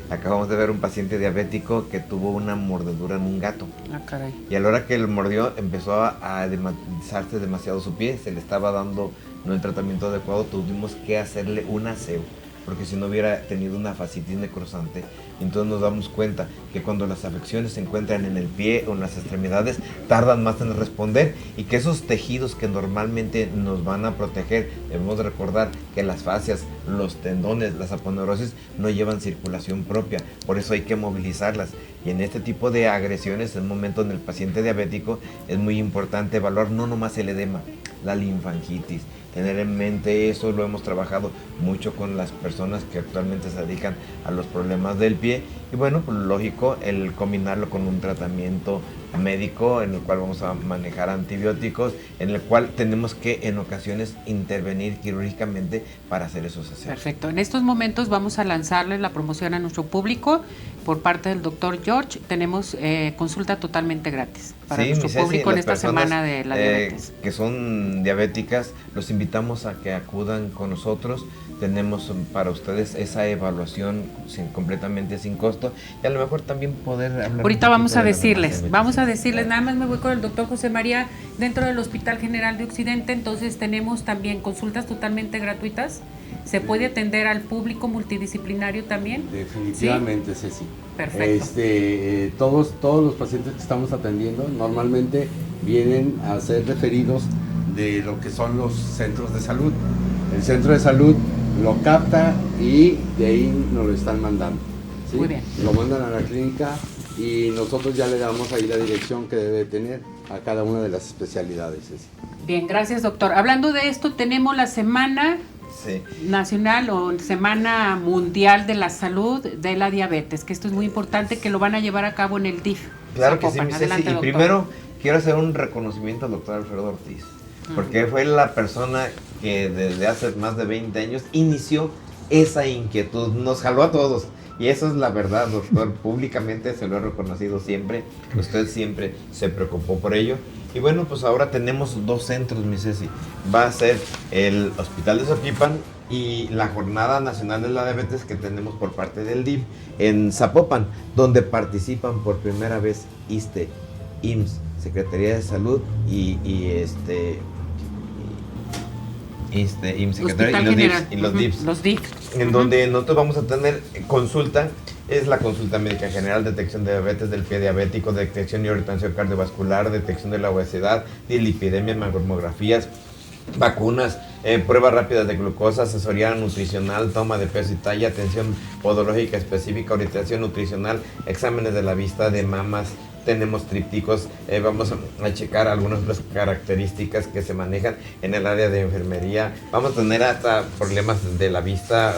Acabamos de ver un paciente diabético que tuvo una mordedura en un gato. Ah, caray. Y a la hora que lo mordió empezó a dematizarse demasiado su pie, se le estaba dando no el tratamiento adecuado, tuvimos que hacerle un aseo, porque si no hubiera tenido una fascitis necrosante. Entonces nos damos cuenta que cuando las afecciones se encuentran en el pie o en las extremidades, tardan más en responder y que esos tejidos que normalmente nos van a proteger, debemos recordar que las fascias, los tendones, las aponeurosis no llevan circulación propia, por eso hay que movilizarlas. Y en este tipo de agresiones, en un momento en el paciente diabético, es muy importante evaluar no nomás el edema, la linfangitis. Tener en mente eso, lo hemos trabajado mucho con las personas que actualmente se dedican a los problemas del pie. Y bueno, pues lógico, el combinarlo con un tratamiento médico en el cual vamos a manejar antibióticos, en el cual tenemos que en ocasiones intervenir quirúrgicamente para hacer esos aseos. Perfecto. En estos momentos vamos a lanzarle la promoción a nuestro público por parte del doctor George. Tenemos consulta totalmente gratis para nuestro público en esta semana de la diabetes. Que son diabéticas, los invitamos a que acudan con nosotros. Tenemos para ustedes esa evaluación completamente sin costo y a lo mejor también poder hablar. Ahorita vamos a decirles, nada más me voy con el doctor José María dentro del Hospital General de Occidente. Entonces tenemos también consultas totalmente gratuitas. ¿Se puede atender al público multidisciplinario también? Definitivamente, ¿sí? Ceci. Perfecto. Todos los pacientes que estamos atendiendo normalmente vienen a ser referidos de lo que son los centros de salud. El centro de salud lo capta y de ahí nos lo están mandando, ¿sí? Muy bien. Lo mandan a la clínica y nosotros ya le damos ahí la dirección que debe tener a cada una de las especialidades. ¿Sí? Bien, gracias, doctor. Hablando de esto, tenemos la Semana Nacional o Semana Mundial de la Salud de la Diabetes, que esto es muy importante, que lo van a llevar a cabo en el DIF. Claro que sí, Adelante, y primero quiero hacer un reconocimiento al doctor Alfredo Ortiz, porque fue la persona que desde hace más de 20 años inició esa inquietud, nos jaló a todos. Y eso es la verdad, doctor, públicamente se lo he reconocido siempre, usted siempre se preocupó por ello. Y bueno, pues ahora tenemos dos centros, mi Ceci. Va a ser el Hospital de Soquipan y la Jornada Nacional de la Diabetes que tenemos por parte del DIF en Zapopan, donde participan por primera vez ISSSTE, IMSS, Secretaría de Salud y IMSS Hospital y los General. DIFs, y los DIFs. Los DIFs. En donde nosotros vamos a tener consulta, es la consulta médica general, detección de diabetes, del pie diabético, detección y hipertensión cardiovascular, detección de la obesidad, de lipidemia, mamografías, vacunas, pruebas rápidas de glucosa, asesoría nutricional, toma de peso y talla, atención podológica específica, orientación nutricional, exámenes de la vista, de mamas. Tenemos trípticos, vamos a checar algunas otras características que se manejan en el área de enfermería. Vamos a tener hasta problemas de la vista,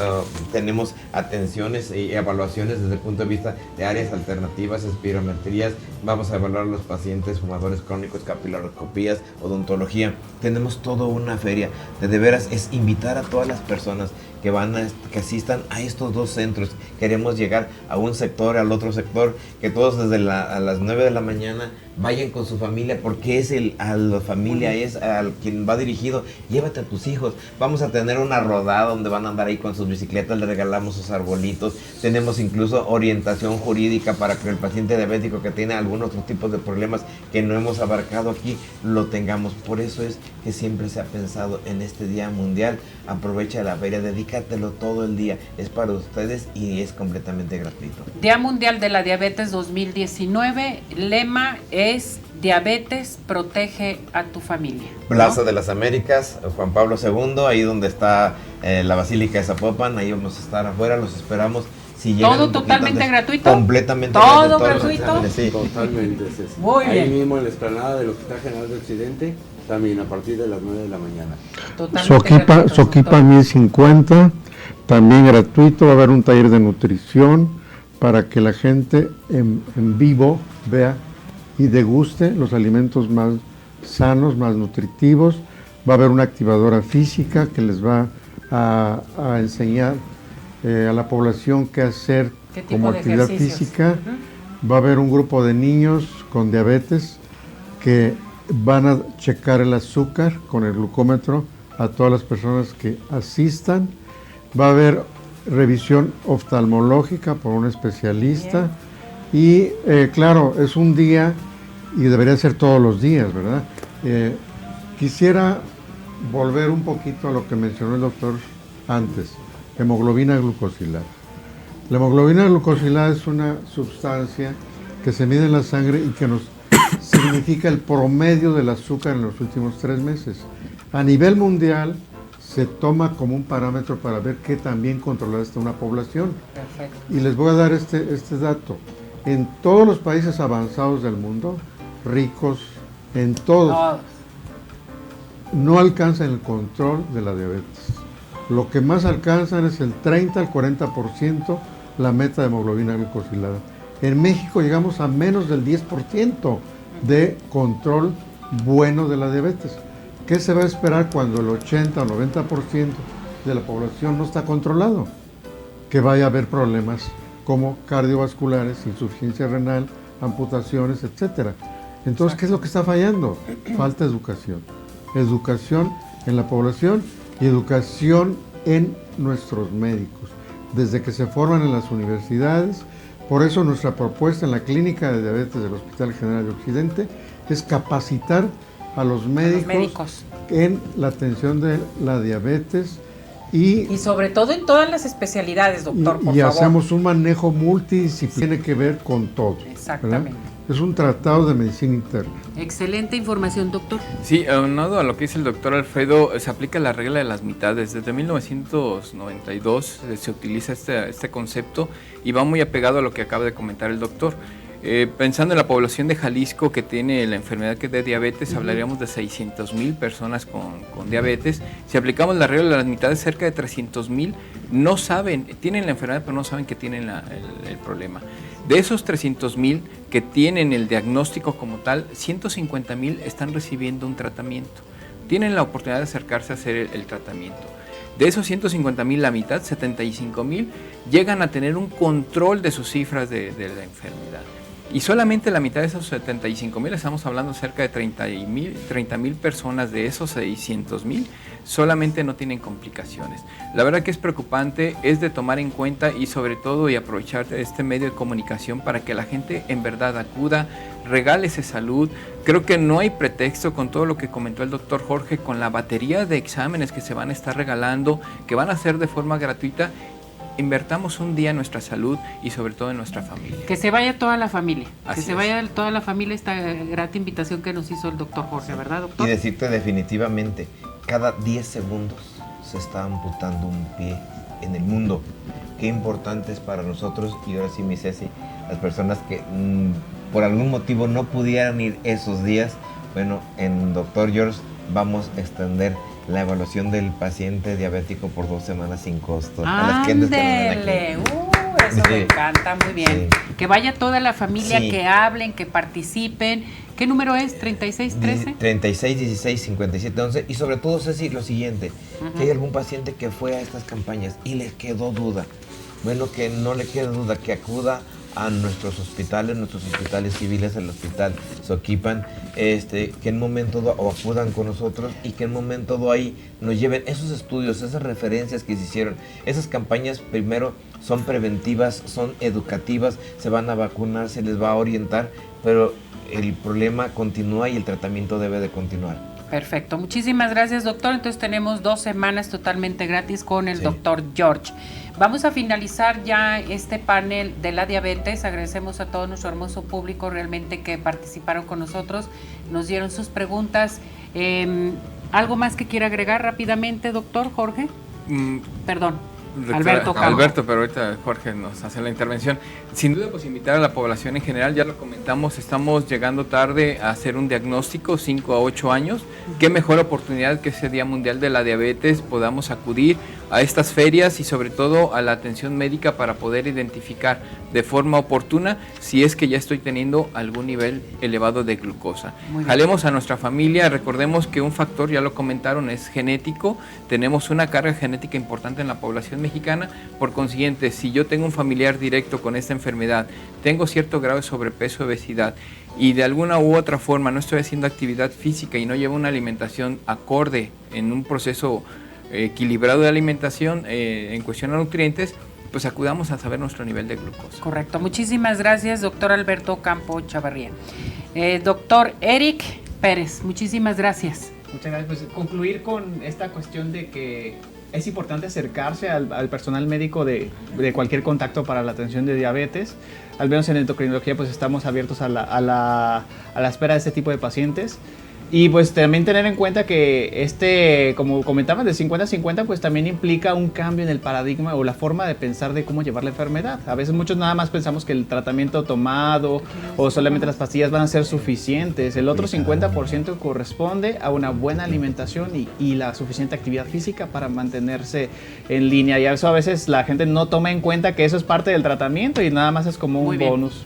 tenemos atenciones y evaluaciones desde el punto de vista de áreas alternativas, espirometrías. Vamos a evaluar a los pacientes fumadores crónicos, capilaroscopías, odontología. Tenemos toda una feria. De veras es invitar a todas las personas que asistan a estos dos centros. Queremos llegar a un sector, al otro sector, que todos desde a las 9 de la mañana vayan con su familia, porque a la familia es al quien va dirigido. Llévate a tus hijos. Vamos a tener una rodada donde van a andar ahí con sus bicicletas, le regalamos sus arbolitos. Tenemos incluso orientación jurídica para que el paciente diabético que tiene algunos otros tipos de problemas que no hemos abarcado aquí, lo tengamos. Por eso es que siempre se ha pensado en este Día Mundial. Aprovecha la feria, dedícatelo todo el día. Es para ustedes y es completamente gratuito. Día Mundial de la Diabetes 2019, lema es diabetes, protege a tu familia, ¿no? Plaza de las Américas, Juan Pablo II, ahí donde está la Basílica de Zapopan, ahí vamos a estar afuera, los esperamos. Si ¿Todo totalmente gratuito? Completamente ¿Todo gratuito. gratuito? Sí. Totalmente. Es eso. Muy Ahí bien. mismo en la explanada del Hospital General de Occidente, también a partir de las 9 de la mañana. Totalmente gratuito, Soquipa doctor. 1050, también gratuito. Va a haber un taller de nutrición para que la gente en vivo vea y deguste los alimentos más sanos, más nutritivos. Va a haber una activadora física que les va a enseñar a la población qué hacer ¿Qué tipo como de actividad ejercicios? física. Ujú. Va a haber un grupo de niños con diabetes que van a checar el azúcar con el glucómetro a todas las personas que asistan. Va a haber revisión oftalmológica por un especialista. Y claro, es un día y debería ser todos los días, ¿verdad? Quisiera volver un poquito a lo que mencionó el doctor antes, hemoglobina glucosilada. La hemoglobina glucosilada es una sustancia que se mide en la sangre y que nos significa el promedio del azúcar en los últimos 3 meses. A nivel mundial se toma como un parámetro para ver qué tan bien controlada está una población. Perfecto. Y les voy a dar este dato. En todos los países avanzados del mundo, ricos, en todos, no alcanzan el control de la diabetes. Lo que más alcanzan es el 30 al 40% la meta de hemoglobina glucosilada. En México llegamos a menos del 10% de control bueno de la diabetes. ¿Qué se va a esperar cuando el 80 o 90% de la población no está controlado? Que vaya a haber problemas como cardiovasculares, insuficiencia renal, amputaciones, etcétera. Entonces, ¿qué es lo que está fallando? Falta educación. Educación en la población y educación en nuestros médicos, desde que se forman en las universidades. Por eso nuestra propuesta en la Clínica de Diabetes del Hospital General de Occidente es capacitar a los médicos en la atención de la diabetes y sobre todo en todas las especialidades, doctor, por favor. Hacemos un manejo multidisciplinario, tiene que ver con todo. Exactamente. ¿Verdad? Es un tratado de medicina interna. Excelente información, doctor. Sí, aunado a lo que dice el doctor Alfredo, se aplica la regla de las mitades. Desde 1992 se utiliza este concepto y va muy apegado a lo que acaba de comentar el doctor. Pensando en la población de Jalisco que tiene la enfermedad que de diabetes, hablaríamos de 600,000 personas con diabetes. Si aplicamos la regla de las mitades, cerca de 300,000 no saben, tienen la enfermedad pero no saben que tienen el problema. De esos 300,000 que tienen el diagnóstico como tal, 150,000 están recibiendo un tratamiento. Tienen la oportunidad de acercarse a hacer el tratamiento. De esos 150,000, la mitad, 75,000, llegan a tener un control de sus cifras de la enfermedad. Y solamente la mitad de esos 75,000, estamos hablando cerca de 30,000 personas de esos 600,000, solamente no tienen complicaciones. La verdad que es preocupante, es de tomar en cuenta y sobre todo y aprovechar este medio de comunicación para que la gente en verdad acuda, regálese salud. Creo que no hay pretexto con todo lo que comentó el doctor Jorge, con la batería de exámenes que se van a estar regalando, que van a ser de forma gratuita. Invertamos un día en nuestra salud y sobre todo en nuestra familia. Que se vaya toda la familia. Así que se es. vaya toda la familia, esta grata invitación que nos hizo el doctor Jorge, ¿verdad, doctor? Y decirte definitivamente, cada 10 segundos se está amputando un pie en el mundo. Qué importante es para nosotros, y ahora sí, mi Ceci, las personas que por algún motivo no pudieran ir esos días, bueno, en Dr. George vamos a extender la evaluación del paciente diabético por 2 semanas sin costo. A las clientes que nos ven ¡Ándele! aquí. Eso me Sí. encanta, muy bien. Sí. Que vaya toda la familia, Sí. que hablen, que participen. ¿Qué número es? ¿3613? 36, 16, 57, 11. Y sobre todo, Ceci, lo siguiente, que hay algún paciente que fue a estas campañas y le quedó duda. Bueno, que no le quede duda, que acuda a nuestros hospitales civiles, el hospital Soquipan, que en un momento dado o acudan con nosotros y que en un momento dado ahí nos lleven esos estudios, esas referencias que se hicieron. Esas campañas primero son preventivas, son educativas, se van a vacunar, se les va a orientar, pero el problema continúa y el tratamiento debe de continuar. Perfecto, muchísimas gracias, doctor. Entonces tenemos 2 semanas totalmente gratis con el Sí. doctor George. Vamos a finalizar ya este panel de la diabetes. Agradecemos a todo nuestro hermoso público realmente que participaron con nosotros, nos dieron sus preguntas. ¿Algo más que quiera agregar rápidamente, doctor Jorge? Perdón, Alberto Campo. Alberto, pero ahorita Jorge nos hace la intervención. Sin duda, pues invitar a la población en general, ya lo comentamos, estamos llegando tarde a hacer un diagnóstico, 5 a 8 años. Qué mejor oportunidad que ese Día Mundial de la Diabetes podamos acudir a estas ferias y sobre todo a la atención médica para poder identificar de forma oportuna si es que ya estoy teniendo algún nivel elevado de glucosa. Muy bien. Jalemos a nuestra familia, recordemos que un factor, ya lo comentaron, es genético, tenemos una carga genética importante en la población mexicana, por consiguiente, si yo tengo un familiar directo con esta enfermedad, tengo cierto grado de sobrepeso, obesidad, y de alguna u otra forma no estoy haciendo actividad física y no llevo una alimentación acorde en un proceso equilibrado de alimentación en cuestión a nutrientes, pues acudamos a saber nuestro nivel de glucosa. Correcto, muchísimas gracias, doctor Alberto Campo Chavarría. Doctor Eric Pérez, muchísimas gracias. Muchas gracias. Pues concluir con esta cuestión de que es importante acercarse al personal médico de cualquier contacto para la atención de diabetes. Al menos en endocrinología pues estamos abiertos a la espera de este tipo de pacientes. Y pues también tener en cuenta que como comentaban, de 50-50 pues también implica un cambio en el paradigma o la forma de pensar de cómo llevar la enfermedad. A veces muchos nada más pensamos que el tratamiento tomado o solamente las pastillas van a ser suficientes. El otro 50% corresponde a una buena alimentación y la suficiente actividad física para mantenerse en línea. Y eso a veces la gente no toma en cuenta que eso es parte del tratamiento y nada más es como Muy un bien. bonus.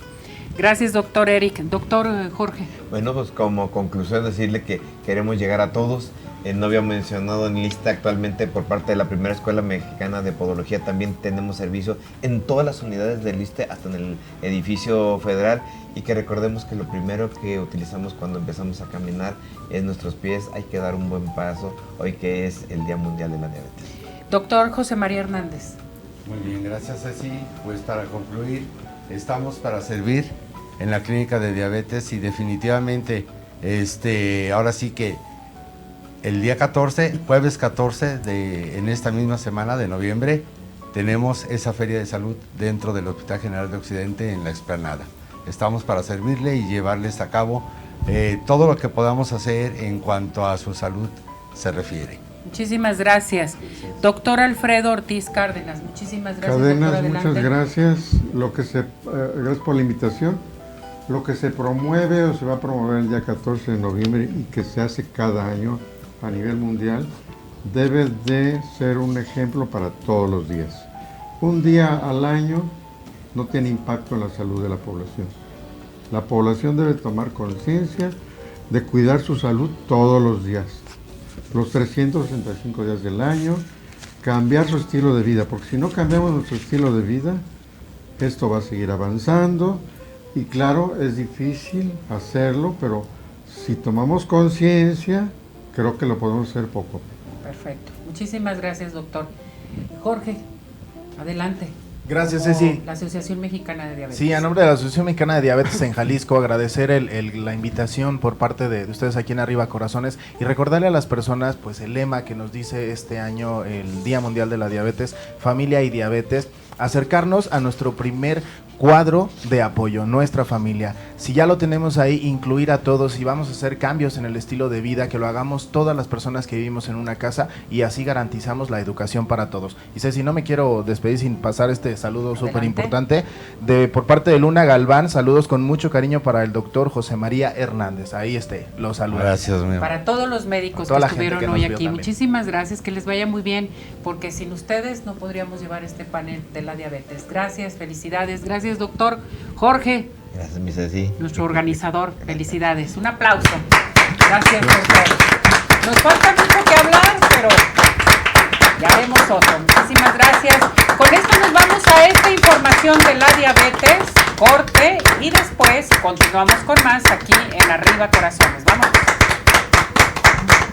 Gracias, doctor Eric. Doctor Jorge. Bueno, pues como conclusión decirle que queremos llegar a todos. No había mencionado en lista actualmente por parte de la primera Escuela Mexicana de Podología. También tenemos servicio en todas las unidades del ISSSTE, hasta en el edificio federal. Y que recordemos que lo primero que utilizamos cuando empezamos a caminar es nuestros pies. Hay que dar un buen paso hoy que es el Día Mundial de la Diabetes. Doctor José María Hernández. Muy bien, gracias Ceci. Pues para concluir, estamos para servir en la clínica de diabetes y definitivamente ahora sí que el día 14, jueves 14 en esta misma semana de noviembre, tenemos esa feria de salud dentro del Hospital General de Occidente en la explanada. Estamos para servirle y llevarles a cabo todo lo que podamos hacer en cuanto a su salud se refiere. Muchísimas gracias. Doctor Alfredo Ortiz Cárdenas, muchísimas gracias. Cadenas, doctor, muchas adelante. gracias. Gracias por la invitación. Lo que se promueve o se va a promover el día 14 de noviembre y que se hace cada año a nivel mundial debe de ser un ejemplo para todos los días. Un día al año no tiene impacto en la salud de la población. La población debe tomar conciencia de cuidar su salud todos los días, los 365 días del año, cambiar su estilo de vida, porque si no cambiamos nuestro estilo de vida, esto va a seguir avanzando, Y claro, es difícil hacerlo, pero si tomamos conciencia, creo que lo podemos hacer poco a poco. Perfecto. Muchísimas gracias, doctor. Jorge, adelante. Gracias, Como Ceci. la Asociación Mexicana de Diabetes. Sí, a nombre de la Asociación Mexicana de Diabetes en Jalisco, agradecer la invitación por parte de ustedes aquí en Arriba Corazones y recordarle a las personas pues el lema que nos dice este año el Día Mundial de la Diabetes, familia y diabetes, acercarnos a nuestro primer cuadro de apoyo, nuestra familia. Si ya lo tenemos ahí, incluir a todos y vamos a hacer cambios en el estilo de vida, que lo hagamos todas las personas que vivimos en una casa y así garantizamos la educación para todos. Y Ceci, no me quiero despedir sin pasar este saludo súper importante por parte de Luna Galván, saludos con mucho cariño para el doctor José María Hernández. Ahí los saludos. Gracias, mi Para todos los médicos que estuvieron hoy aquí, muchísimas gracias, que les vaya muy bien, porque sin ustedes no podríamos llevar este panel de la diabetes. Gracias, felicidades, gracias doctor Jorge. Gracias, mi Ceci. Nuestro organizador, felicidades. Un aplauso. Gracias, doctor. Nos falta mucho que hablar, pero ya haremos otro. Muchísimas gracias. Con esto nos vamos a esta información de la diabetes, corte, y después continuamos con más aquí en Arriba Corazones. Vamos.